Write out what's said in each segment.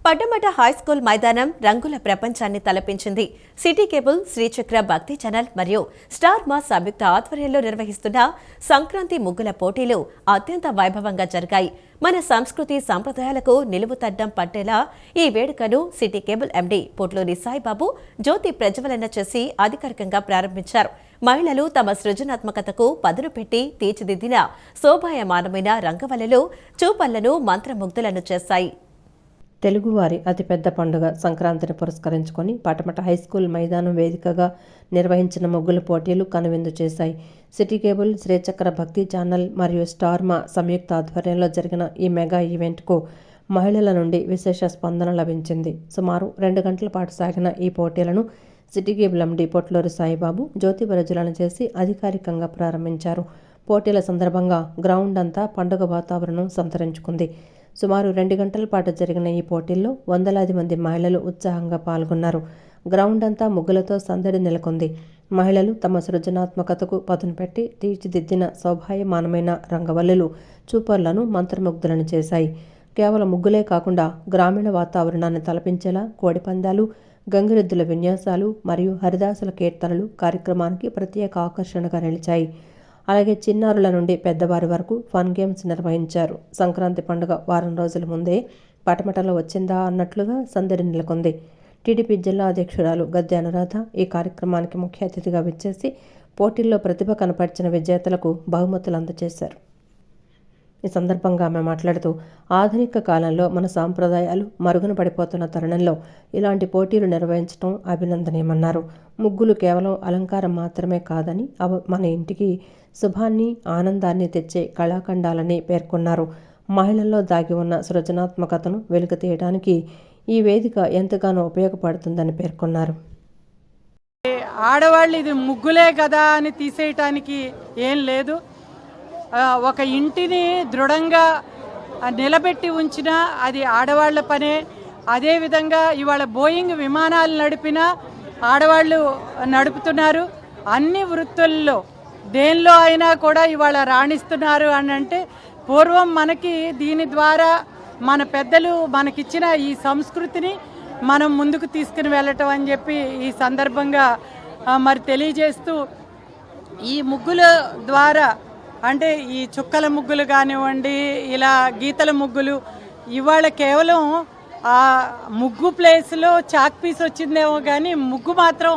Patamata high school మైదానం రంగుల ప్రపంచాన్ని తలపించింది. సిటీ కేబుల్, శ్రీచక్ర భక్తి ఛానల్ మరియు స్టార్ మా సంయుక్త ఆధ్వర్యంలో నిర్వహిస్తున్న సంక్రాంతి ముగ్గుల పోటీలు అత్యంత వైభవంగా జరిగాయి. మన సంస్కృతి సంప్రదాయాలకు నిలువుతడ్డం పట్టేలా ఈ వేడుకను city cable MD Potluri Saibabu జ్యోతి ప్రజ్వలన చేసి అధికారికంగా ప్రారంభించారు. మహిళలు తమ సృజనాత్మకతకు పదును పెట్టి తీర్చిదిద్దిన శోభాయమానమైన రంగవల్లులు చూపళ్లను మంత్రముగ్ధులను చేశాయి. తెలుగువారి అతిపెద్ద పండుగ సంక్రాంతిని పురస్కరించుకొని పటమట హైస్కూల్ మైదానం వేదికగా నిర్వహించిన ముగ్గుల పోటీలు కనువిందు చేశాయి. సిటీ కేబుల్, శ్రీచక్ర భక్తి ఛానల్ మరియు స్టార్ మా సంయుక్త ఆధ్వర్యంలో జరిగిన ఈ మెగా ఈవెంట్కు మహిళల నుండి విశేష స్పందన లభించింది. సుమారు 2 గంటల పాటు సాగిన ఈ పోటీలను city cable MD Potluri Saibabu జ్యోతి ప్రజ్వలన చేసి అధికారికంగా ప్రారంభించారు. పోటీల సందర్భంగా గ్రౌండ్ అంతా పండుగ వాతావరణం సంతరించుకుంది. సుమారు 2 గంటల పాటు జరిగిన ఈ పోటీల్లో వందలాది మంది మహిళలు ఉత్సాహంగా పాల్గొన్నారు. గ్రౌండ్ అంతా ముగ్గులతో సందడి నెలకొంది. మహిళలు తమ సృజనాత్మకతకు పదును పెట్టి తీర్చిదిద్దిన శోభాయమానమైన రంగవల్లులు చూపర్లను మంత్రముగ్ధులను చేశాయి. కేవలం ముగ్గులే కాకుండా గ్రామీణ వాతావరణాన్ని తలపించేలా కోడిపందాలు, గంగిరెద్దుల విన్యాసాలు మరియు హరిదాసుల కీర్తనలు కార్యక్రమానికి ప్రత్యేక ఆకర్షణగా నిలిచాయి. అలాగే చిన్నారుల నుండి పెద్దవారి వరకు ఫన్ గేమ్స్ నిర్వహించారు. సంక్రాంతి పండుగ వారం రోజుల ముందే పటమటలో వచ్చిందా అన్నట్లుగా సందడి నెలకొంది. టీడీపీ జిల్లా అధ్యక్షురాలు గద్దె అనురాధ ఈ కార్యక్రమానికి ముఖ్య అతిథిగా విచ్చేసి పోటీల్లో ప్రతిభ కనపరిచిన విజేతలకు బహుమతులు అందజేశారు. ఈ సందర్భంగా ఆమె మాట్లాడుతూ, ఆధునిక కాలంలో మన సాంప్రదాయాలు మరుగున పడిపోతున్న తరుణంలో ఇలాంటి పోటీలు నిర్వహించడం అభినందనీయమన్నారు. ముగ్గులు కేవలం అలంకారం మాత్రమే కాదని అవి మన ఇంటికి శుభాన్ని, ఆనందాన్ని తెచ్చే కళాఖండాలని పేర్కొన్నారు. మహిళల్లో దాగి ఉన్న సృజనాత్మకతను వెలుగు తీయడానికి ఈ వేదిక ఎంతగానో ఉపయోగపడుతుందని పేర్కొన్నారు. ఆడవాళ్ళు ఇది ముగ్గులే కదా అని తీసేయటానికి ఏం లేదు. ఒక ఇంటిని దృఢంగా నిలబెట్టి ఉంచినా అది ఆడవాళ్ల పనే. అదేవిధంగా ఇవాళ బోయింగ్ విమానాలు నడిపినా ఆడవాళ్ళు నడుపుతున్నారు. అన్ని వృత్తుల్లో దేనిలో అయినా కూడా ఇవాళ రాణిస్తున్నారు అని అంటే పూర్వం మనకి దీని ద్వారా మన పెద్దలు మనకిచ్చిన ఈ సంస్కృతిని మనం ముందుకు తీసుకుని వెళ్ళటం అని చెప్పి ఈ సందర్భంగా మరి తెలియజేస్తూ, ఈ ముగ్గుల ద్వారా అంటే ఈ చుక్కల ముగ్గులు కానివ్వండి, ఇలా గీతల ముగ్గులు, ఇవాళ కేవలం ఆ ముగ్గు ప్లేస్లో చాక్ పీస్ వచ్చిందేమో కానీ ముగ్గు మాత్రం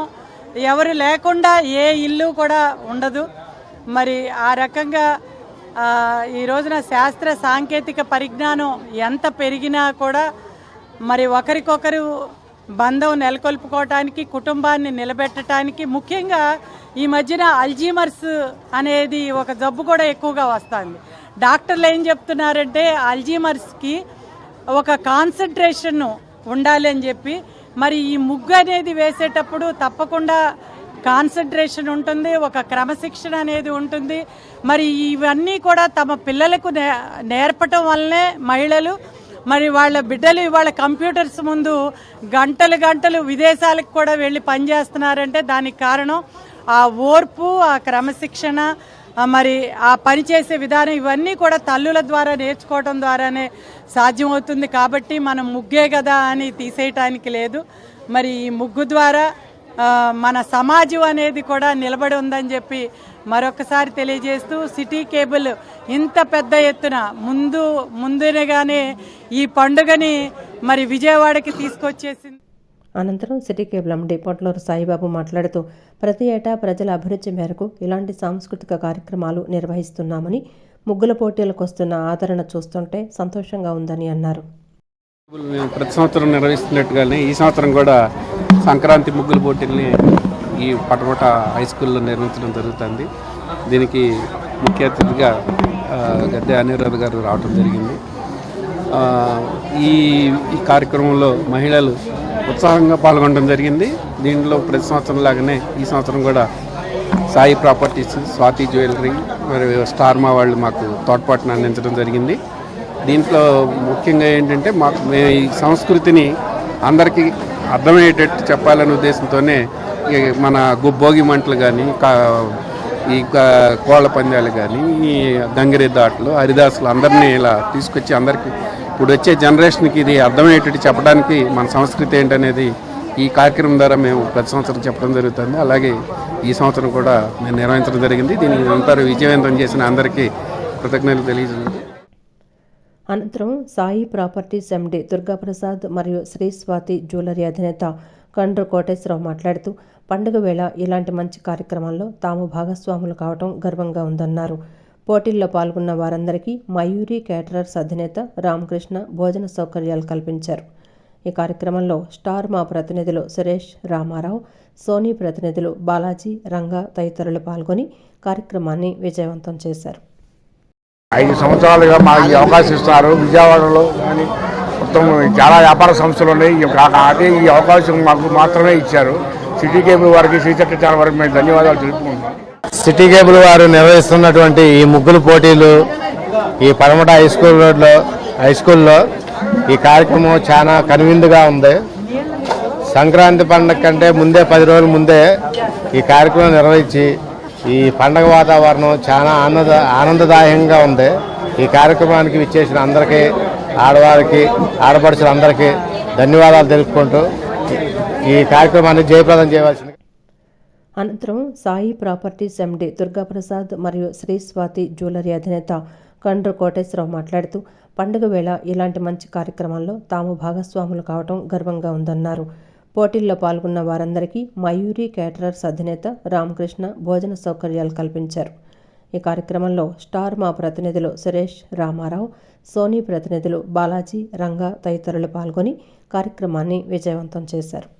ఎవరు లేకుండా ఏ ఇల్లు కూడా ఉండదు. మరి ఆ రకంగా ఈ రోజున శాస్త్ర సాంకేతిక పరిజ్ఞానం ఎంత పెరిగినా కూడా మరి ఒకరికొకరు బంధం నెలకొల్పుకోవటానికి, కుటుంబాన్ని నిలబెట్టడానికి, ముఖ్యంగా ఈ మధ్యన అల్జీమర్స్ అనేది ఒక జబ్బు కూడా ఎక్కువగా వస్తుంది. డాక్టర్లు ఏం చెప్తున్నారంటే అల్జీమర్స్కి ఒక కాన్సన్ట్రేషన్ ఉండాలి అని చెప్పి, మరి ఈ ముగ్గు అనేది వేసేటప్పుడు తప్పకుండా కాన్సన్ట్రేషన్ ఉంటుంది, ఒక క్రమశిక్షణ అనేది ఉంటుంది. మరి ఇవన్నీ కూడా తమ పిల్లలకు నేర్పటం వల్లనే మహిళలు మరి వాళ్ళ బిడ్డలు ఇవాళ కంప్యూటర్స్ ముందు గంటలు గంటలు విదేశాలకు కూడా వెళ్ళి పనిచేస్తున్నారంటే దానికి కారణం ఆ ఓర్పు, ఆ క్రమశిక్షణ, మరి ఆ పనిచేసే విధానం, ఇవన్నీ కూడా తల్లుల ద్వారా నేర్చుకోవడం ద్వారానే సాధ్యమవుతుంది. కాబట్టి మనం ముగ్గే కదా అని తీసేయటానికి లేదు. మరి ఈ ముగ్గు ద్వారా మన సమాజం అనేది కూడా నిలబడి ఉందని చెప్పి మరొకసారి తెలియజేస్తూ, సిటీ కేబుల్ ఇంత పెద్ద ఎత్తున ముందుగానే ఈ పండుగని మరి విజయవాడకి తీసుకొచ్చేసింది. అనంతరం city cable MD Potluri Saibabu మాట్లాడుతూ, ప్రతి ఏటా ప్రజల అభిరుచి మేరకు ఇలాంటి సాంస్కృతిక కార్యక్రమాలు నిర్వహిస్తున్నామని, ముగ్గుల పోటీలకు వస్తున్న ఆదరణ చూస్తుంటే సంతోషంగా ఉందని అన్నారు. ప్రతి సంవత్సరం నిర్వహిస్తున్నట్టుగానే ఈ సంవత్సరం కూడా సంక్రాంతి ముగ్గుల పోటీల్ని ఈ పటమట హై స్కూల్లో నిర్వహించడం జరుగుతుంది. దీనికి ముఖ్య అతిథిగా గద్దె అనురాధ గారు రావడం జరిగింది. ఈ కార్యక్రమంలో మహిళలు ఉత్సాహంగా పాల్గొనడం జరిగింది. దీంట్లో ప్రతి సంవత్సరం లాగానే ఈ సంవత్సరం కూడా సాయి ప్రాపర్టీస్, స్వాతి జ్యువెలరీ మరియు స్టార్ మా వాళ్ళు మాకు తోడ్పాటును అందించడం జరిగింది. దీంట్లో ముఖ్యంగా ఏంటంటే మేము ఈ సంస్కృతిని అందరికీ అర్థమయ్యేటట్టు చెప్పాలనే ఉద్దేశంతోనే మన భోగి మంటలు కానీ, ఈ కోళ్ల పందాలు కానీ, ఈ గంగిరెద్దు ఆటలు, హరిదాసులు అందరినీ ఇలా తీసుకొచ్చి అందరికీ ఇప్పుడు వచ్చే జనరేషన్కి ఇది అర్థమయ్యేటట్టు చెప్పడానికి మన సంస్కృతి ఏంటనేది ఈ కార్యక్రమం ద్వారా మేము ప్రతి సంవత్సరం చెప్పడం జరుగుతుంది. అలాగే ఈ సంవత్సరం కూడా మేము నిర్వహించడం జరిగింది. దీన్ని అందరూ విజయవంతం చేసిన అందరికీ కృతజ్ఞతలు తెలియజేయండి. అనంతరం సాయి ప్రాపర్టీస్ ఎండి దుర్గాప్రసాద్ మరియు శ్రీ స్వాతి జ్యువెలరీ అధినేత కండ్రు కోటేశ్వరరావు మాట్లాడుతూ పండుగ వేళ ఇలాంటి మంచి కార్యక్రమాల్లో తాము భాగస్వాములు కావడం గర్వంగా ఉందన్నారు. పోటీల్లో పాల్గొన్న వారందరికీ మయూరి క్యాటరర్స్ అధినేత రామకృష్ణ భోజన సౌకర్యాలు కల్పించారు. ఈ కార్యక్రమంలో స్టార్ మా ప్రతినిధులు సురేష్, రామారావు, సోనీ ప్రతినిధులు బాలాజీ, రంగా తదితరులు పాల్గొని కార్యక్రమాన్ని విజయవంతం చేశారు. 5 సంవత్సరాలుగా మాకు ఈ అవకాశం ఇస్తున్నారు. విజయవాడలో కానీ మొత్తం చాలా వ్యాపార సంస్థలు ఉన్నాయి. అదే ఈ అవకాశం మాకు మాత్రమే ఇచ్చారు. సిటీ కేబుల్ వారికి, శ్రీచక్ర ఛానల్ వారికి మేము ధన్యవాదాలు తెలుపుకుంటున్నాం. సిటీ కేబుల్ వారు నిర్వహిస్తున్నటువంటి ఈ ముగ్గులు పోటీలు ఈ పడమట హై స్కూల్లో ఈ కార్యక్రమం చాలా కనువిందుగా ఉంది. సంక్రాంతి పండుగ కంటే ముందే 10 రోజుల ముందే ఈ కార్యక్రమం నిర్వహించి ఈ పండగ వాతావరణం చాలా ఆనందదాయకంగా ఉంది. ఈ కార్యక్రమానికి విచ్చేసిన అందరికీ, ఆడవారికి, ఆడపడుచులందరికీ ధన్యవాదాలు తెలుపుకుంటూ ఈ కార్యక్రమాన్ని జయప్రదం చేయవలసింది. అనంతరం సాయి ప్రాపర్టీస్ ఎండి దుర్గాప్రసాద్ మరియు శ్రీ స్వాతి జ్యువెలరీ అధినేత కండ్రు కోటేశ్వరరావు మాట్లాడుతూ పండుగ వేళ ఇలాంటి మంచి కార్యక్రమాల్లో తాము భాగస్వాములు కావడం గర్వంగా ఉందన్నారు. పోటీల్లో పాల్గొన్న వారందరికీ మయూరి క్యాటరర్స్ అధినేత రామకృష్ణ భోజన సౌకర్యాలు కల్పించారు. ఈ కార్యక్రమంలో స్టార్ మా ప్రతినిధులు సురేష్, రామారావు, సోనీ ప్రతినిధులు బాలాజీ, రంగా తదితరులు పాల్గొని కార్యక్రమాన్ని విజయవంతం చేశారు.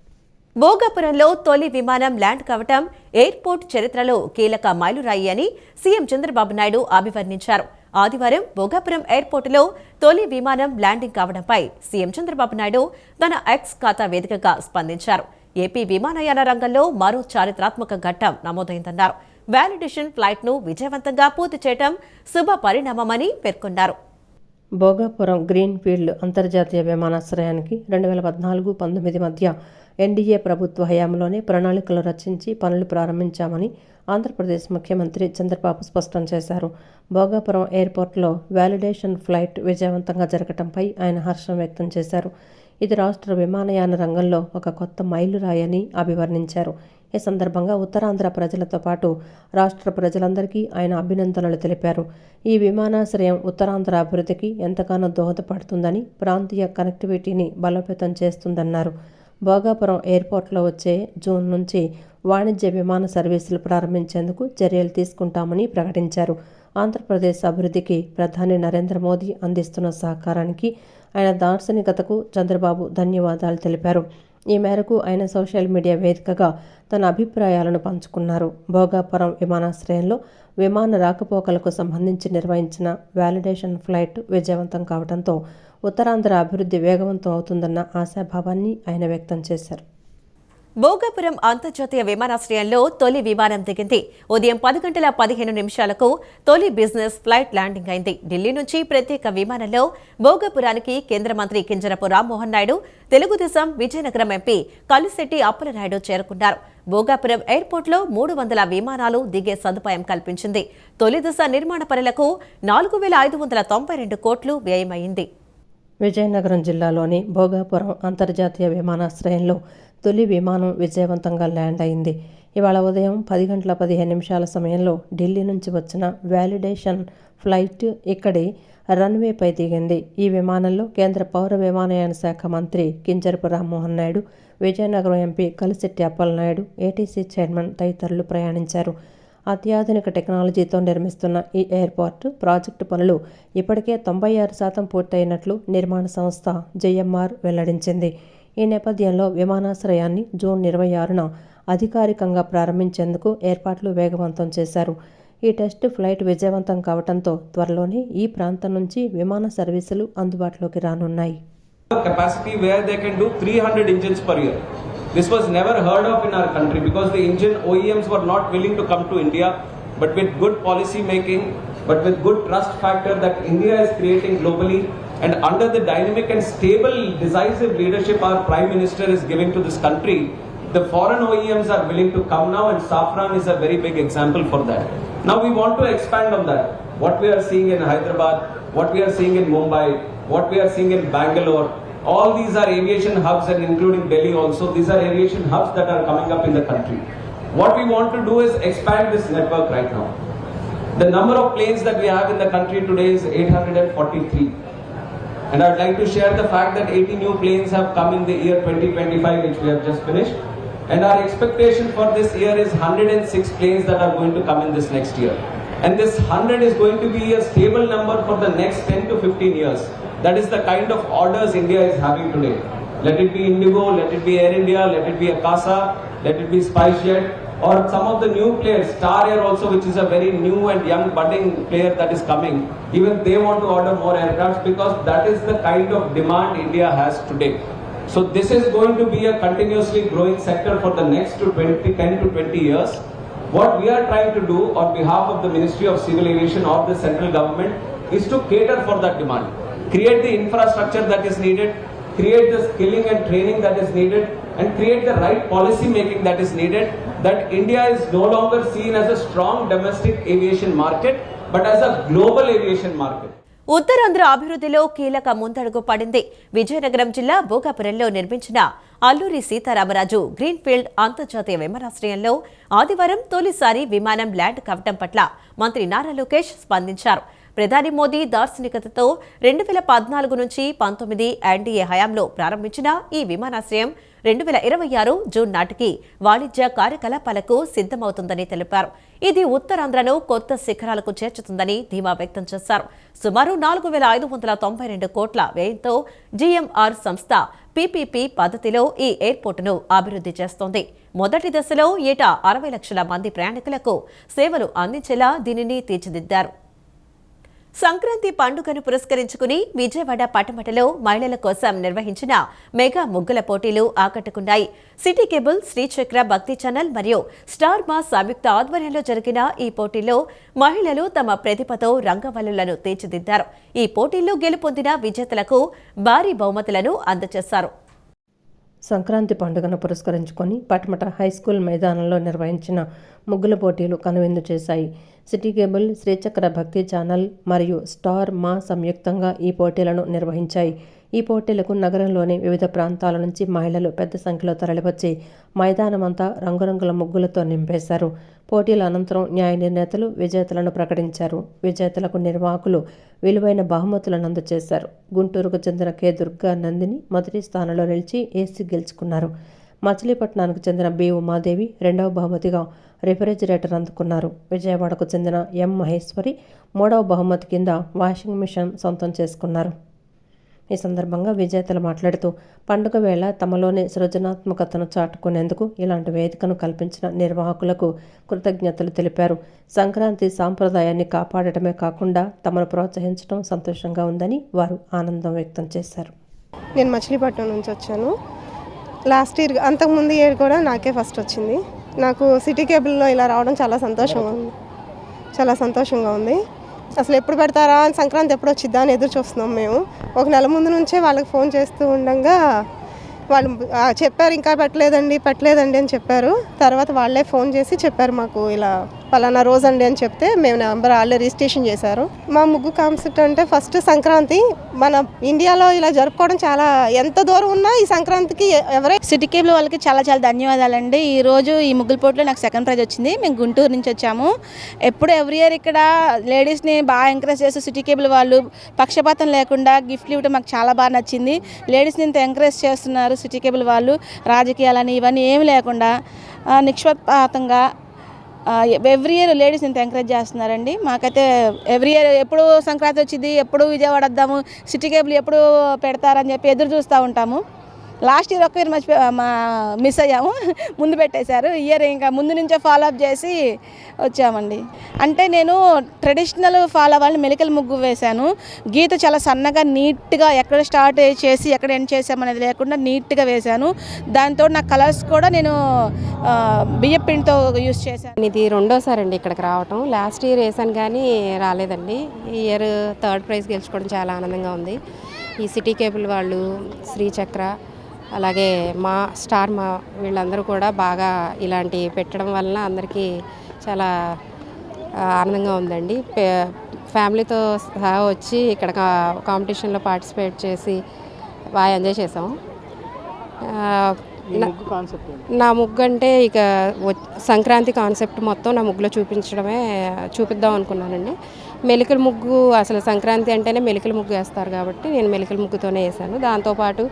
భోగాపురంలో తొలి విమానం ల్యాండ్ కావటం ఎయిర్పోర్ట్ చరిత్రలో కీలక మైలురాయి అని సీఎం చంద్రబాబు నాయుడు అభివర్ణించారు. ఆదివారం భోగాపురం ఎయిర్పోర్టులో తొలి విమానం ల్యాండింగ్ కావడంపై సీఎం చంద్రబాబు నాయుడు తన ఎక్స్ ఖాతా వేదికగా స్పందించారు. ఏపీ విమానయాన రంగంలో మరో చారిత్రాత్మక ఘట్టం నమోదైందన్నారు. వ్యాలిడేషన్ ఫ్లైట్ను విజయవంతంగా పూర్తి చేయడం శుభ పరిణామమని పేర్కొన్నారు. భోగాపురం గ్రీన్ ఫీల్డ్ అంతర్జాతీయ విమానాశ్రయానికి 2014-19 మధ్య ఎన్డీఏ ప్రభుత్వ హయాంలోనే ప్రణాళికలు రచించి పనులు ప్రారంభించామని ఆంధ్రప్రదేశ్ ముఖ్యమంత్రి చంద్రబాబు స్పష్టం చేశారు. భోగాపురం ఎయిర్పోర్ట్లో వ్యాలిడేషన్ ఫ్లైట్ విజయవంతంగా జరగడంపై ఆయన హర్షం వ్యక్తం చేశారు. ఇది రాష్ట్ర విమానయాన రంగంలో ఒక కొత్త మైలురాయని అభివర్ణించారు. ఈ సందర్భంగా ఉత్తరాంధ్ర ప్రజలతో పాటు రాష్ట్ర ప్రజలందరికీ ఆయన అభినందనలు తెలిపారు. ఈ విమానాశ్రయం ఉత్తరాంధ్ర అభివృద్ధికి ఎంతగానో దోహదపడుతుందని, ప్రాంతీయ కనెక్టివిటీని బలోపేతం చేస్తుందన్నారు. భోగాపురం ఎయిర్పోర్ట్లో వచ్చే జూన్ నుంచి వాణిజ్య విమాన సర్వీసులు ప్రారంభించేందుకు చర్యలు తీసుకుంటామని ప్రకటించారు. ఆంధ్రప్రదేశ్ అభివృద్ధికి ప్రధాని నరేంద్ర మోదీ అందిస్తున్న సహకారానికి, ఆయన దార్శనికతకు చంద్రబాబు ధన్యవాదాలు తెలిపారు. ఈ మేరకు ఆయన సోషల్ మీడియా వేదికగా తన అభిప్రాయాలను పంచుకున్నారు. భోగాపురం విమానాశ్రయంలో విమాన రాకపోకలకు సంబంధించి నిర్వహించిన వ్యాలిడేషన్ ఫ్లైట్ విజయవంతం కావడంతో ఉత్తరాంధ్ర అభివృద్ధి వేగవంతం అవుతుందన్న ఆశాభావాన్ని ఆయన వ్యక్తం చేశారు. భోగాపురం అంతర్జాతీయ విమానాశ్రయంలో తొలి విమానం దిగింది. ఉదయం 10:15 తొలి బిజినెస్ ఫ్లైట్ ల్యాండింగ్ అయింది. ఢిల్లీ నుంచి ప్రత్యేక విమానంలో భోగాపురానికి కేంద్ర మంత్రి కింజరపు రామ్మోహన్ నాయుడు, తెలుగుదేశం విజయనగరం ఎంపీ కలిశెట్టి అప్పలనాయుడు చేరుకున్నారు. భోగాపురం ఎయిర్పోర్ట్లో 300 విమానాలు దిగే సదుపాయం కల్పించింది. తొలి దశ నిర్మాణ పనులకు 4,592 కోట్లు వ్యయమైంది. విజయనగరం జిల్లాలోని భోగాపురం అంతర్జాతీయ విమానాశ్రయంలో తొలి విమానం విజయవంతంగా ల్యాండ్ అయింది. ఇవాళ ఉదయం 10:15 సమయంలో ఢిల్లీ నుంచి వచ్చిన వ్యాలిడేషన్ ఫ్లైట్ ఇక్కడి రన్వేపై దిగింది. ఈ విమానంలో కేంద్ర పౌర విమానయాన శాఖ మంత్రి Kinjarapu Rammohan Naidu, Vizianagaram MP Kalisetti Appalanaidu, ATC chairman తదితరులు ప్రయాణించారు. అత్యాధునిక టెక్నాలజీతో నిర్మిస్తున్న ఈ ఎయిర్పోర్ట్ ప్రాజెక్టు పనులు ఇప్పటికే 96% పూర్తయినట్లు నిర్మాణ సంస్థ జేఎంఆర్ వెల్లడించింది. ఈ నేపథ్యంలో విమానాశ్రయాన్ని జూన్ 26న అధికారికంగా ప్రారంభించేందుకు ఏర్పాట్లు వేగవంతం చేశారు. ఈ టెస్ట్ ఫ్లైట్ విజయవంతం కావడంతో త్వరలోనే ఈ ప్రాంతం నుంచి విమాన సర్వీసులు అందుబాటులోకి రానున్నాయి. Capacity where they can do 300 engines per year. This was never heard of in our country because the engine OEMs were not willing to come to India. But with good policy making, but with good trust factor that India is creating globally, and under the dynamic and stable, decisive leadership our Prime Minister is giving to this country, the foreign OEMs are willing to come now, and Safran is a very big example for that. Now we want to expand on that. What we are seeing in Hyderabad, what we are seeing in Mumbai, what we are seeing in Bangalore. All these are aviation hubs, and including Delhi also. These are aviation hubs that are coming up in the country. What we want to do is expand this network right now. The number of planes that we have in the country today is 843. And I would like to share the fact that 80 new planes have come in the year 2025, which we have just finished. And our expectation for this year is 106 planes that are going to come in this next year. And this 100 is going to be a stable number for the next 10 to 15 years. That is the kind of orders India is having today. Let it be Indigo, let it be Air India, let it be Akasa, let it be SpiceJet, or some of the new players, Star Air also, which is a very new and young budding player that is coming. Even they want to order more aircrafts because that is the kind of demand India has today. So this is going to be a continuously growing sector for the next 10 to 20 years. What we are trying to do on behalf of the Ministry of Civil Aviation of the central government is to cater for that demand. Create the infrastructure that is needed, create the skilling and training that is needed, and create the right policy making that is needed, that India is no longer seen as a strong domestic aviation market, but as a global aviation market. Uttarandhra అభివృద్ధిలో కీలక ముందడుగు పడింది. విజయనగరం జిల్లా భోగాపురంలో నిర్మించిన Alluri Sitaramaraju greenfield అంతర్జాతీయ విమానాశ్రయంలో ఆదివారం తొలిసారి విమానం ల్యాండ్ కావడం పట్ల మంత్రి నారా లోకేష్ స్పందించారు. ప్రధాని మోదీ దార్శనికతతో 2014 నుంచి 19 ఎన్డీఏ హయాంలో ప్రారంభించిన ఈ విమానాశ్రయం 2026 జూన్ నాటికి వాణిజ్య కార్యకలాపాలకు సిద్ధమవుతుందని తెలిపారు. ఇది ఉత్తరాంధ్రను కొత్త శిఖరాలకు చేర్చుతుందని ధీమా వ్యక్తం చేశారు. సుమారు 4,592 కోట్ల వ్యయంతో జీఎంఆర్ సంస్థ పీపీపీ పద్ధతిలో ఈ ఎయిర్పోర్టును అభివృద్ధి చేస్తోంది. మొదటి దశలో ఏటా 60 లక్షల మంది ప్రయాణికులకు సేవలు అందించేలా దీనిని తీర్చిదిద్దారు. సంక్రాంతి పండుగను పురస్కరించుకుని విజయవాడ పటమటలో మహిళల కోసం నిర్వహించిన మెగా ముగ్గుల పోటీలు ఆకట్టుకున్నాయి. సిటీ కేబుల్, శ్రీచక్ర భక్తి ఛానల్ మరియు స్టార్ మా సంయుక్త ఆధ్వర్యంలో జరిగిన ఈ పోటీల్లో మహిళలు తమ ప్రతిభతో రంగవల్లులను తీర్చిదిద్దారు. ఈ పోటీల్లో గెలుపొందిన విజేతలకు భారీ బహుమతులను అందజేశారు. సంక్రాంతి పండుగను పురస్కరించుకొని పటమట హైస్కూల్ మైదానంలో నిర్వహించిన ముగ్గుల పోటీలు కనువిందు చేశాయి. సిటీ కేబుల్, శ్రీచక్ర భక్తి ఛానల్ మరియు స్టార్ మా సంయుక్తంగా ఈ పోటీలను నిర్వహించాయి. ఈ పోటీలకు నగరంలోని వివిధ ప్రాంతాల నుంచి మహిళలు పెద్ద సంఖ్యలో తరలివచ్చి మైదానమంతా రంగురంగుల ముగ్గులతో నింపేశారు. పోటీల అనంతరం న్యాయ నిర్ణేతలు విజేతలను ప్రకటించారు. విజేతలకు నిర్వాహకులు విలువైన బహుమతులను అందజేశారు. గుంటూరుకు చెందిన కె దుర్గా నందిని మొదటి స్థానంలో నిలిచి ఏసీ గెలుచుకున్నారు. మచిలీపట్నానికి చెందిన బి ఉమాదేవి రెండవ బహుమతిగా రిఫ్రిజిరేటర్ అందుకున్నారు. విజయవాడకు చెందిన ఎం మహేశ్వరి మూడవ బహుమతి కింద వాషింగ్ మిషన్ సొంతం చేసుకున్నారు. ఈ సందర్భంగా విజేతలు మాట్లాడుతూ పండుగ వేళ తమలోని సృజనాత్మకతను చాటుకునేందుకు ఇలాంటి వేదికను కల్పించిన నిర్వాహకులకు కృతజ్ఞతలు తెలిపారు. సంక్రాంతి సాంప్రదాయాన్ని కాపాడటమే కాకుండా తమను ప్రోత్సహించడం సంతోషంగా ఉందని వారు ఆనందం వ్యక్తం చేశారు. నేను మచిలీపట్నం నుంచి వచ్చాను. లాస్ట్ ఇయర్ అంతకుముందు ఇయర్ కూడా నాకే ఫస్ట్ వచ్చింది. నాకు సిటీ కేబుల్లో ఇలా రావడం చాలా సంతోషంగా ఉంది. అసలు ఎప్పుడు పెడతారా అని, సంక్రాంతి ఎప్పుడు వచ్చిద్దా అని ఎదురు చూస్తున్నాం. మేము ఒక నెల ముందు నుంచే వాళ్ళకి ఫోన్ చేస్తూ ఉండగా వాళ్ళు చెప్పారు ఇంకా పెట్టలేదండి అని చెప్పారు. తర్వాత వాళ్ళే ఫోన్ చేసి చెప్పారు మాకు ఇలా పలానా రోజు అండి అని చెప్తే మేము నెంబర్ వాళ్ళే రిజిస్ట్రేషన్ చేశారు. మా ముగ్గు కాన్సెప్ట్ అంటే ఫస్ట్ సంక్రాంతి మన ఇండియాలో ఇలా జరుపుకోవడం చాలా ఎంత దూరం ఉన్నా ఈ సంక్రాంతికి సిటీ కేబుల్ వాళ్ళకి చాలా చాలా ధన్యవాదాలండి. ఈరోజు ఈ ముగ్గుల పోటీలో నాకు సెకండ్ ప్రైజ్ వచ్చింది. మేము గుంటూరు నుంచి వచ్చాము. ఎవ్రీ ఇయర్ ఇక్కడ లేడీస్ని బాగా ఎంకరేజ్ చేస్తూ సిటీ కేబుల్ వాళ్ళు పక్షపాతం లేకుండా గిఫ్ట్లు ఇవ్వడం మాకు చాలా బాగా నచ్చింది. లేడీస్ని ఇంత ఎంకరేజ్ చేస్తున్నారు సిటీ కేబుల్ వాళ్ళు. రాజకీయాలని ఇవన్నీ ఏమి లేకుండా నిష్పక్షపాతంగా ఎవ్రీ ఇయర్ లేడీస్ ఇంత ఎంకరేజ్ చేస్తున్నారండి. మాకైతే ఎవ్రీ ఇయర్ ఎప్పుడు సంక్రాంతి వచ్చింది, ఎప్పుడు విజయవాడ వద్దాము, సిటీ కేబుల్ ఎప్పుడు పెడతారని చెప్పి ఎదురు చూస్తూ ఉంటాము. లాస్ట్ ఇయర్ ఒక్క ఇయర్ మిస్ అయ్యాము, ముందు పెట్టేశారు. ఇయర్ ఇంకా ముందు నుంచే ఫాలో అప్ చేసి వచ్చామండి. అంటే నేను ట్రెడిషనల్ ఫాలో అవ్వాలని మెలికల్ ముగ్గు వేశాను. గీత చాలా సన్నగా నీట్గా ఎక్కడ స్టార్ట్ చేసి ఎక్కడ ఎండ్ చేసామనేది లేకుండా నీట్గా వేశాను. దాంతో నా కలర్స్ కూడా నేను బియ్య పిండితో యూజ్ చేశాను. ఇది రెండోసారి అండి ఇక్కడికి రావటం. లాస్ట్ ఇయర్ వేసాను కానీ రాలేదండి. ఈ ఇయర్ థర్డ్ ప్రైజ్ గెలుచుకోవడం చాలా ఆనందంగా ఉంది. ఈ సిటీ కేబుల్ వాళ్ళు, శ్రీచక్ర, అలాగే స్టార్ మా వీళ్ళందరూ కూడా బాగా ఇలాంటి పెట్టడం వలన అందరికీ చాలా ఆనందంగా ఉందండి. ఫ్యామిలీతో సహా వచ్చి ఇక్కడ కాంపిటీషన్లో పార్టిసిపేట్ చేసి బాగా ఎంజాయ్ చేసాము. నా ముగ్గు అంటే ఇక సంక్రాంతి కాన్సెప్ట్ మొత్తం నా ముగ్గులో చూపిద్దాం అనుకున్నానండి. మెలికల ముగ్గు, అసలు సంక్రాంతి అంటేనే మెలికల ముగ్గు వేస్తారు కాబట్టి నేను మెలికల ముగ్గుతోనే వేసాను. దాంతోపాటు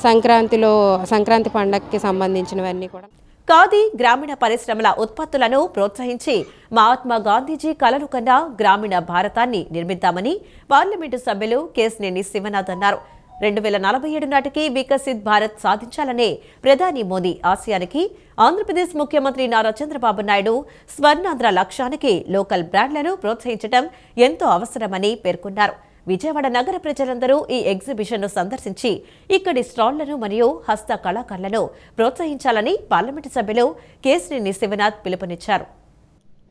సంక్రాంతి పండగకి సంబంధించినవన్నీ కూడా. ఖాదీ గ్రామీణ పరిశ్రమల ఉత్పత్తులను ప్రోత్సహించి మహాత్మా గాంధీజీ కలలు కన్నా గ్రామీణ భారతాన్ని నిర్మిద్దామని పార్లమెంటు సభ్యులు కేశినేని శివనాథ్ అన్నారు. 2047 నాటికి వికసిత్ భారత్ సాధించాలనే ప్రధాని మోదీ ఆశయానికి ఆంధ్రప్రదేశ్ ముఖ్యమంత్రి నారా చంద్రబాబు నాయుడు స్వర్ణాంధ్ర లక్ష్యానికి లోకల్ బ్రాండ్లను ప్రోత్సహించడం ఎంతో అవసరమని పేర్కొన్నారు. విజయవాడ నగర ప్రజలందరూ ఈ ఎగ్జిబిషన్ను సందర్శించి ఇక్కడి స్టాళ్లను మరియు హస్త కళాకారులను ప్రోత్సహించాలని పార్లమెంటు సభ్యులు కేశినేని శివనాథ్ పిలుపునిచ్చారు.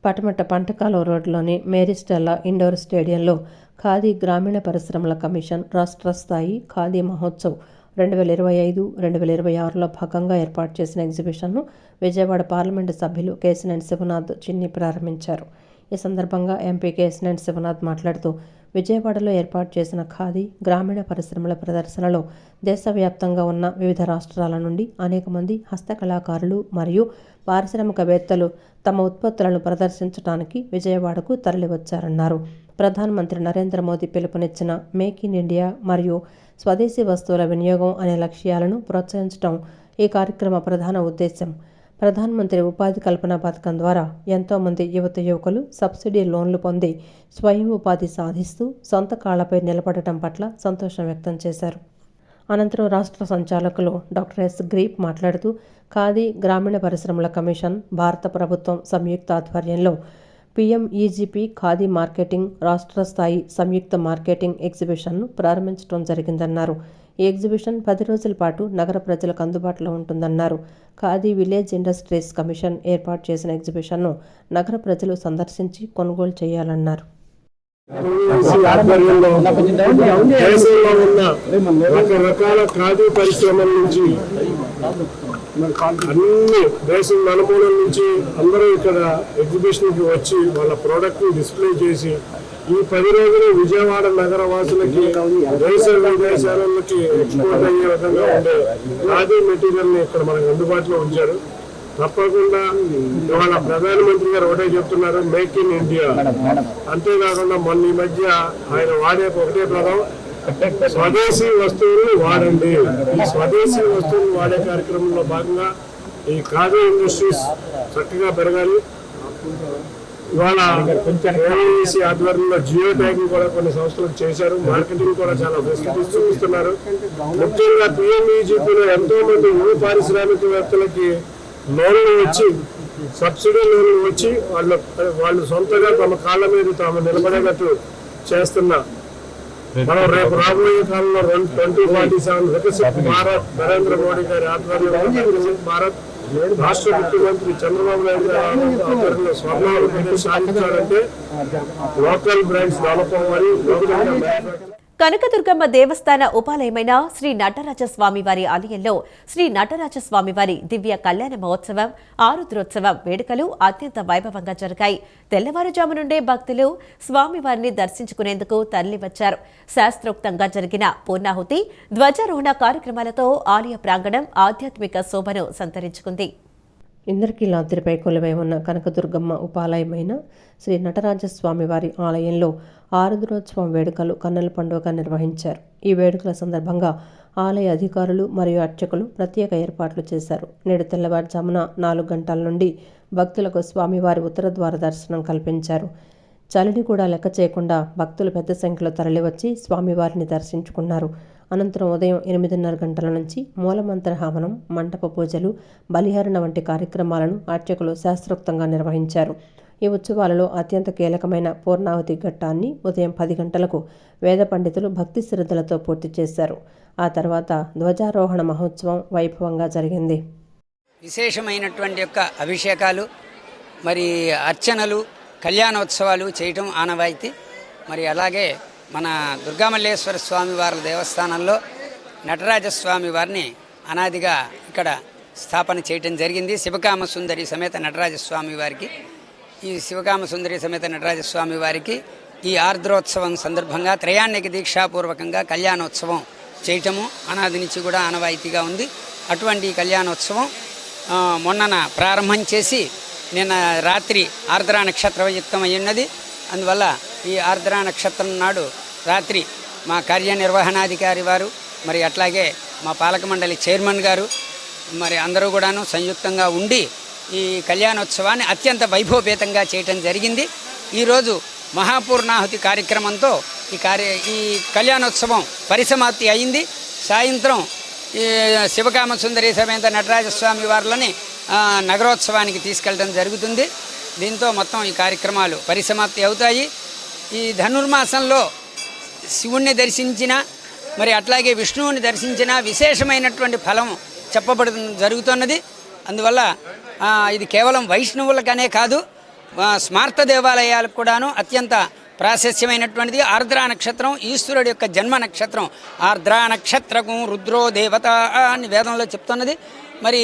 పటమట పంటకాలువ రోడ్లోని మేరీ స్టెల్లా ఇండోర్ స్టేడియంలో ఖాదీ గ్రామీణ పరిశ్రమల కమిషన్ రాష్ట్ర స్థాయి ఖాదీ మహోత్సవ్ 2025-2026లో భాగంగా ఏర్పాటు చేసిన ఎగ్జిబిషన్ను విజయవాడ పార్లమెంటు సభ్యులు కేశినేని శివనాథ్ చిన్ని ప్రారంభించారు. ఈ సందర్భంగా ఎంపీ కేశినేని శివనాథ్ మాట్లాడుతూ విజయవాడలో ఏర్పాటు చేసిన ఖాదీ గ్రామీణ పరిశ్రమల ప్రదర్శనలో దేశవ్యాప్తంగా ఉన్న వివిధ రాష్ట్రాల నుండి అనేక మంది హస్తకళాకారులు మరియు పారిశ్రామికవేత్తలు తమ ఉత్పత్తులను ప్రదర్శించడానికి విజయవాడకు తరలివచ్చారన్నారు. ప్రధానమంత్రి నరేంద్ర మోదీ పిలుపునిచ్చిన మేక్ ఇన్ ఇండియా మరియు స్వదేశీ వస్తువుల వినియోగం అనే లక్ష్యాలను ప్రోత్సహించడం ఈ కార్యక్రమ ప్రధాన ఉద్దేశం. ప్రధానమంత్రి ఉపాధి కల్పన పథకం ద్వారా ఎంతోమంది యువకులు సబ్సిడీ లోన్లు పొంది స్వయం ఉపాధి సాధిస్తూ సొంత కాళ్లపై నిలబడటం పట్ల సంతోషం వ్యక్తం చేశారు. అనంతరం రాష్ట్ర సంచాలకులు డాక్టర్ ఎస్ గ్రీప్ మాట్లాడుతూ ఖాదీ గ్రామీణ పరిశ్రమల కమిషన్ భారత ప్రభుత్వం సంయుక్త ఆధ్వర్యంలో PMEGP ఖాదీ మార్కెటింగ్ రాష్ట్ర స్థాయి సంయుక్త మార్కెటింగ్ ఎగ్జిబిషన్ను ప్రారంభించడం జరిగిందన్నారు. ఈ ఎగ్జిబిషన్ 10 రోజుల పాటు నగర ప్రజలకు అందుబాటులో ఉంటుందన్నారు. ఖాదీ విలేజ్ ఇండస్ట్రీస్ కమిషన్ ఏర్పాటు చేసిన ఎగ్జిబిషన్ను నగర ప్రజలు సందర్శించి కొనుగోలు చేయాలన్నారు. దేశంలో ఉన్న రకరకాల ఖాదీ పరిశ్రమల నుంచి అన్ని దేశం నలుమూలల నుంచి అందరూ ఇక్కడ ఎగ్జిబిషన్కి వచ్చి వాళ్ళ ప్రోడక్ట్ ని డిస్ప్లే చేసి ఈ 10 రోజులు విజయవాడ నగర వాసులకి దేశ విదేశాలకి ఎక్స్పోర్ట్ అయ్యే విధంగా ఉండే ఖాదీ మెటీరియల్ ని ఇక్కడ మనకు అందుబాటులో ఉంచారు. తప్పకుండా ఇవాళ ప్రధానమంత్రి గారు ఒకటే చెప్తున్నారు, మేక్ ఇన్ ఇండియా. అంతేకాకుండా మొన్న ఈ మధ్య ఆయన వాడే ఒకటే పదం, స్వదేశీ వస్తువులు వాడండి. ఈ స్వదేశీ వస్తువులు వాడే కార్యక్రమంలో భాగంగా ఈ ఖాదీ ఇండస్ట్రీస్ చక్కగా పెరగాలి. ఇవాళ ఏఐసి ఆధ్వర్యంలో జియో ట్యాగింగ్ కూడా కొన్ని సంస్థలకు చేశారు. మార్కెటింగ్ కూడా చాలా ఫెసిలిటీస్ చూపిస్తున్నారు. ముఖ్యంగా PMEGPలో ఎంతో మంది యువ పారిశ్రామికవేత్తలకి లోన్లు వచ్చి సబ్సిడీ లోన్లు వచ్చి వాళ్ళు సొంతగా తమ కాళ్ళ మీద తాము నిలబడేటట్టు చేస్తున్న మనం రేపు రాబోయే కాలంలో 2047 వికసిత్ భారత్ నరేంద్ర మోడీ గారి ఆధ్వర్యంలో వికసిత్ భారత్ రాష్ట్ర ముఖ్యమంత్రి చంద్రబాబు నాయుడు గారి ఆధ్వర్యంలో స్వర్ణాంధ్రప్రదేశ్ సాధించాలంటే లోకల్ బ్రాండ్స్ డెవలప్ అవ్వాలి. కనకదుర్గమ్మ దేవస్థాన ఉపాలయమైన శ్రీ నటరాజస్వామి వారి ఆలయంలో శ్రీ నటరాజస్వామి దివ్య కళ్యాణ మహోత్సవం ఆరుద్రోత్సవం వేడుకలు అత్యంత వైభవంగా జరిగాయి. తెల్లవారుజాము నుండే భక్తులు స్వామివారిని దర్శించుకునేందుకు తరలివచ్చారు. శాస్త్రోక్తంగా జరిగిన పూర్ణాహుతి ధ్వజారోహణ కార్యక్రమాలతో ఆలయ ప్రాంగణం ఆధ్యాత్మిక శోభను సంతరించుకుంది. ఇంద్రకీలాద్రిపై కొలువై ఉన్న కనకదుర్గమ్మ ఉపాలయమైన శ్రీ నటరాజస్వామి వారి ఆలయంలో ఆరుద్రోత్సవం వేడుకలు కన్నుల పండుగగా నిర్వహించారు. ఈ వేడుకల సందర్భంగా ఆలయ అధికారులు మరియు అర్చకులు ప్రత్యేక ఏర్పాట్లు చేశారు. నేడు తెల్లవారుజామున 4 గంటల నుండి భక్తులకు స్వామివారి ఉత్తర ద్వార దర్శనం కల్పించారు. చలిని కూడా లెక్క చేయకుండా భక్తులు పెద్ద సంఖ్యలో తరలివచ్చి స్వామివారిని దర్శించుకున్నారు. అనంతరం ఉదయం 8:30 గంటల నుంచి మూలమంత్ర హవనం, మంటప పూజలు, బలిహరణ వంటి కార్యక్రమాలను అర్చకులు శాస్త్రోక్తంగా నిర్వహించారు. ఈ ఉత్సవాలలో అత్యంత కీలకమైన పూర్ణాహుతి ఘట్టాన్ని ఉదయం 10 గంటలకు వేద పండితులు భక్తి శ్రద్ధలతో పూర్తి చేశారు. ఆ తర్వాత ధ్వజారోహణ మహోత్సవం వైభవంగా జరిగింది. విశేషమైనటువంటి యొక్క అభిషేకాలు, మరి అర్చనలు, కళ్యాణోత్సవాలు చేయటం ఆనవాయితీ. మరి అలాగే మన దుర్గామల్లేశ్వర స్వామి వారి దేవస్థానంలో నటరాజస్వామి వారిని అనాదిగా ఇక్కడ స్థాపన చేయటం జరిగింది. శివకామ సుందరి సమేత నటరాజస్వామి వారికి, ఈ శివకామ సుందరి సమేత నటరాజస్వామి వారికి ఈ ఆర్ద్రోత్సవం సందర్భంగా త్రయాణిక దీక్షాపూర్వకంగా కళ్యాణోత్సవం చేయటము అనాది నుంచి కూడా ఆనవాయితీగా ఉంది. అటువంటి కళ్యాణోత్సవం మొన్నన ప్రారంభం చేసి నిన్న రాత్రి ఆర్ద్రా నక్షత్రయుక్తం అయ్యున్నది. అందువల్ల ఈ ఆర్ద్రా నక్షత్రం నాడు రాత్రి మా కార్యనిర్వహణాధికారి వారు మరి అట్లాగే మా పాలక మండలి చైర్మన్ గారు మరి అందరూ కూడాను సంయుక్తంగా ఉండి ఈ కళ్యాణోత్సవాన్ని అత్యంత వైభవపేతంగా చేయటం జరిగింది. ఈరోజు మహాపూర్ణాహుతి కార్యక్రమంతో ఈ కళ్యాణోత్సవం పరిసమాప్తి అయింది. సాయంత్రం ఈ శివకామ సుందరి సమేత నటరాజస్వామి వారిని నగరోత్సవానికి తీసుకెళ్ళడం జరుగుతుంది. దీంతో మొత్తం ఈ కార్యక్రమాలు పరిసమాప్తి అవుతాయి. ఈ ధనుర్మాసంలో శివుణ్ణి దర్శించిన మరి అట్లాగే విష్ణువుని దర్శించిన విశేషమైనటువంటి ఫలం చెప్పబడడం జరుగుతున్నది. అందువల్ల ఇది కేవలం వైష్ణవులకనే కాదు, స్మార్త దేవాలయాలకు కూడాను అత్యంత ప్రాశస్యమైనటువంటిది. ఆర్ద్రా నక్షత్రం ఈశ్వరుడి యొక్క జన్మ నక్షత్రం. ఆర్ద్రా నక్షత్రకు రుద్రో దేవత అని వేదంలో చెప్తున్నది. మరి